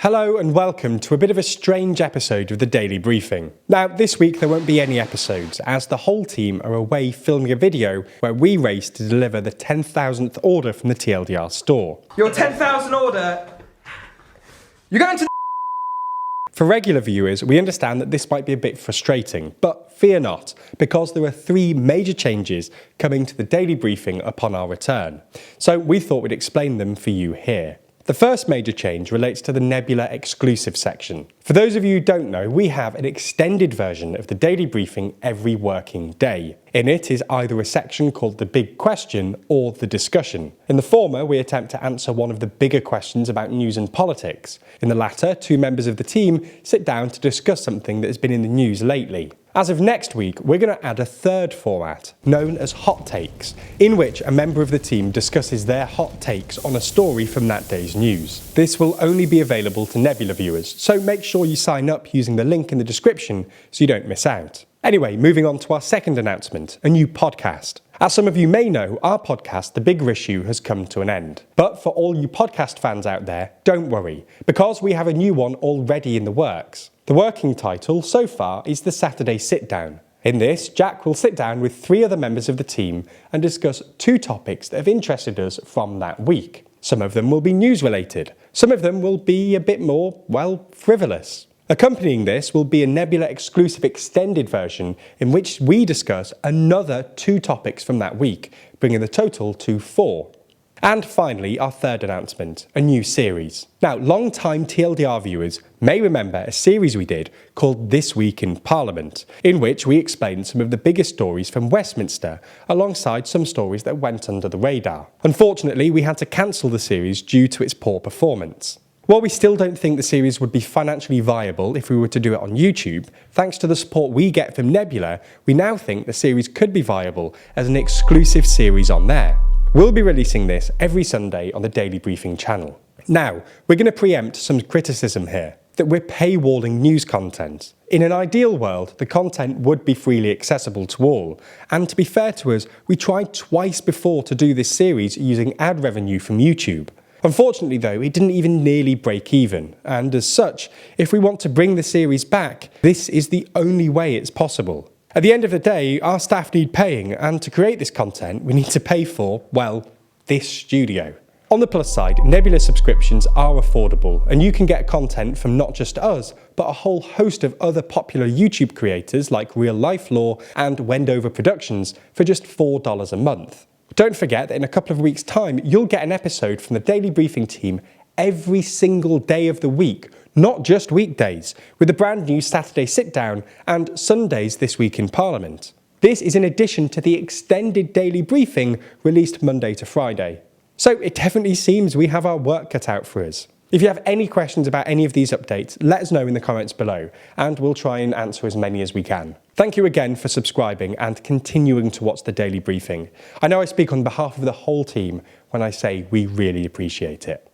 Hello and welcome to a bit of a strange episode of the Daily Briefing. Now, this week there won't be any episodes as the whole team are away filming a video where we race to deliver the 10,000th order from the TLDR store. Your 10,000 order, you're going to For regular viewers, we understand that this might be a bit frustrating, but fear not, because there are three major changes coming to the Daily Briefing upon our return. So we thought we'd explain them for you here. The first major change relates to the Nebula exclusive section. For those of you who don't know, we have an extended version of the Daily Briefing every working day. In it is either a section called the Big Question or the Discussion. In the former, we attempt to answer one of the bigger questions about news and politics. In the latter, two members of the team sit down to discuss something that has been in the news lately. As of next week, we're going to add a third format, known as Hot Takes, in which a member of the team discusses their hot takes on a story from that day's news. This will only be available to Nebula viewers, so make sure you sign up using the link in the description so you don't miss out. Anyway, moving on to our second announcement, a new podcast. As some of you may know, our podcast, The Bigger Issue, has come to an end. But for all you podcast fans out there, don't worry, because we have a new one already in the works. The working title so far is The Saturday Sit Down. In this, Jack will sit down with three other members of the team and discuss two topics that have interested us from that week. Some of them will be news related. Some of them will be a bit more, well, frivolous. Accompanying this will be a Nebula exclusive extended version in which we discuss another two topics from that week, bringing the total to 4. And finally, our third announcement, a new series. Now, long-time TLDR viewers may remember a series we did called This Week in Parliament, in which we explained some of the biggest stories from Westminster, alongside some stories that went under the radar. Unfortunately, we had to cancel the series due to its poor performance. While we still don't think the series would be financially viable if we were to do it on YouTube, thanks to the support we get from Nebula, we now think the series could be viable as an exclusive series on there. We'll be releasing this every Sunday on the Daily Briefing channel. Now, we're going to preempt some criticism here, that we're paywalling news content. In an ideal world, the content would be freely accessible to all, and to be fair to us, we tried twice before to do this series using ad revenue from YouTube. Unfortunately though, it didn't even nearly break even, and as such, if we want to bring the series back, this is the only way it's possible. At the end of the day, our staff need paying, and to create this content, we need to pay for, well, this studio. On the plus side, Nebula subscriptions are affordable, and you can get content from not just us, but a whole host of other popular YouTube creators like Real Life Law and Wendover Productions for just $4 a month. Don't forget that in a couple of weeks' time, you'll get an episode from the Daily Briefing team every single day of the week, not just weekdays, with a brand new Saturday Sit Down and Sundays This Week in Parliament. This is in addition to the extended Daily Briefing released Monday to Friday. So it definitely seems we have our work cut out for us. If you have any questions about any of these updates, let us know in the comments below, and we'll try and answer as many as we can. Thank you again for subscribing and continuing to watch the Daily Briefing. I know I speak on behalf of the whole team when I say we really appreciate it.